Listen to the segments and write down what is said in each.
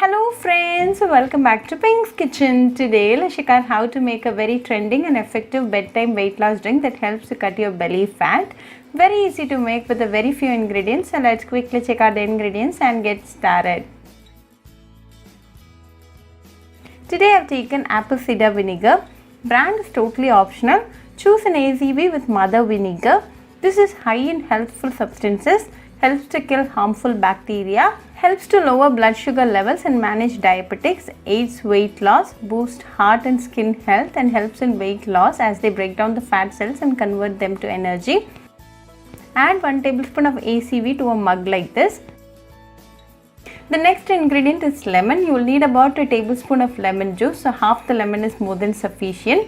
Hello friends, welcome back to Pink's Kitchen. Today let's check out how to make a very trending and effective bedtime weight loss drink that helps to cut your belly fat. Very easy to make with a very few ingredients, so let's quickly check out the ingredients and get started. Today I have taken apple cider vinegar. Brand is totally optional. Choose an ACV with mother vinegar. This is high in healthful substances, helps to kill harmful bacteria, helps to lower blood sugar levels and manage diabetics, aids weight loss, boosts heart and skin health, and helps in weight loss as they break down the fat cells and convert them to energy. Add 1 tablespoon of ACV to a mug like this. The next ingredient is lemon. You will need about a tablespoon of lemon juice, so half the lemon is more than sufficient.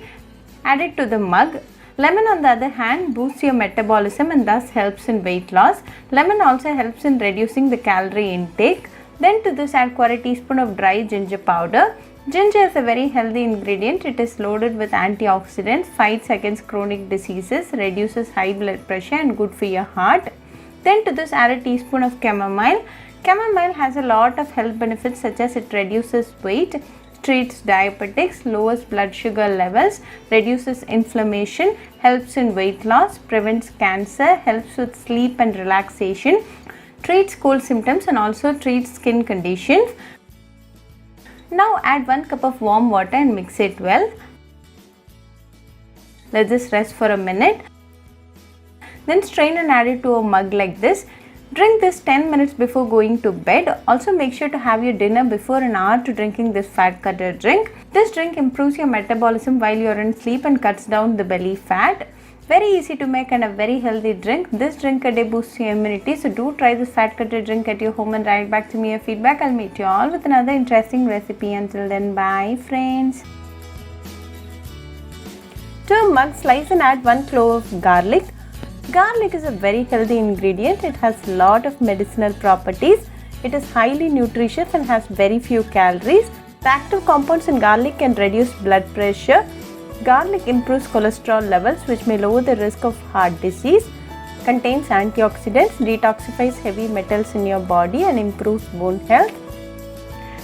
Add it to the mug. Lemon on the other hand boosts your metabolism and thus helps in weight loss. Lemon also helps in reducing the calorie intake. Then to this add 1/4 teaspoon of dry ginger powder. Ginger is a very healthy ingredient. It is loaded with antioxidants, fights against chronic diseases, reduces high blood pressure and good for your heart. Then to this add a teaspoon of chamomile. Chamomile has a lot of health benefits such as it reduces weight, treats diabetics, lowers blood sugar levels, reduces inflammation, helps in weight loss, prevents cancer, helps with sleep and relaxation, treats cold symptoms and also treats skin conditions. Now add 1 cup of warm water and mix it well. Let this rest for a minute. Then strain and add it to a mug like this. Drink this 10 minutes before going to bed. Also make sure to have your dinner before an hour to drinking this fat cutter drink. This drink improves your metabolism while you are in sleep and cuts down the belly fat. Very easy to make and a very healthy drink. This drink a day boosts your immunity, so do try this fat cutter drink at your home and write back to me your feedback. I'll meet you all with another interesting recipe. Until then, bye friends. To a mug, slice and add 1 clove of garlic. Garlic is a very healthy ingredient. It has a lot of medicinal properties. It is highly nutritious and has very few calories. The active compounds in garlic can reduce blood pressure. Garlic improves cholesterol levels, which may lower the risk of heart disease. Contains antioxidants, detoxifies heavy metals in your body and improves bone health.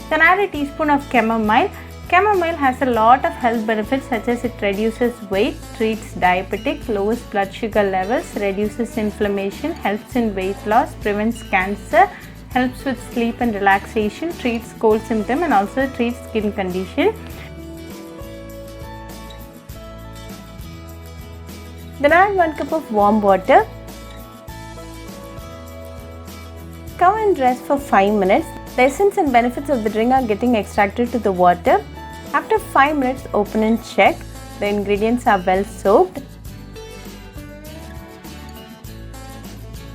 Then add a teaspoon of chamomile. Chamomile has a lot of health benefits such as it reduces weight, treats diabetic, lowers blood sugar levels, reduces inflammation, helps in weight loss, prevents cancer, helps with sleep and relaxation, treats cold symptom and also treats skin condition. Then add 1 cup of warm water. Cover and rest for 5 minutes. The essence and benefits of the drink are getting extracted to the water. After 5 minutes, open and check. The ingredients are well soaked.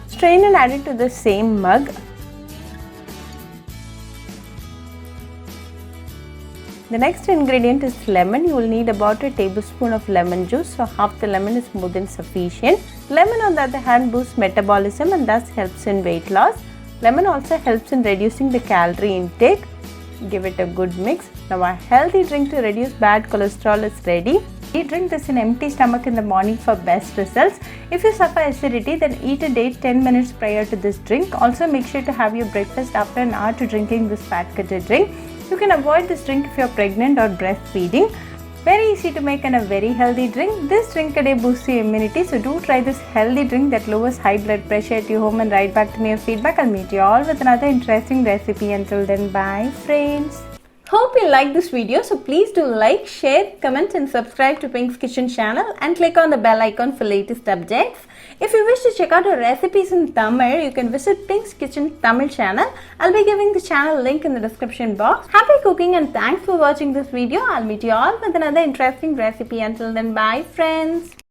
Strain and add it to the same mug. The next ingredient is lemon. You will need about a tablespoon of lemon juice, so half the lemon is more than sufficient. Lemon on the other hand boosts metabolism and thus helps in weight loss. Lemon also helps in reducing the calorie intake. Give it a good mix. Now a healthy drink to reduce bad cholesterol is ready. Drink this in empty stomach in the morning for best results. If you suffer acidity, then eat a date 10 minutes prior to this drink. Also make sure to have your breakfast after an hour to drinking this fat cutter drink. You can avoid this drink if you are pregnant or breastfeeding. Very easy to make and a very healthy drink. This drink a day boosts your immunity, so do try this healthy drink that lowers high blood pressure at your home and write back to me your feedback. I'll meet you all with another interesting recipe. Until then, bye friends. Hope you like this video, so please do like, share, comment and subscribe to Pink's Kitchen channel and click on the bell icon for latest updates. If you wish to check out our recipes in Tamil, you can visit Pink's Kitchen Tamil channel. I'll be giving the channel link in the description box. Happy cooking and thanks for watching this video. I'll meet you all with another interesting recipe. Until then, bye friends.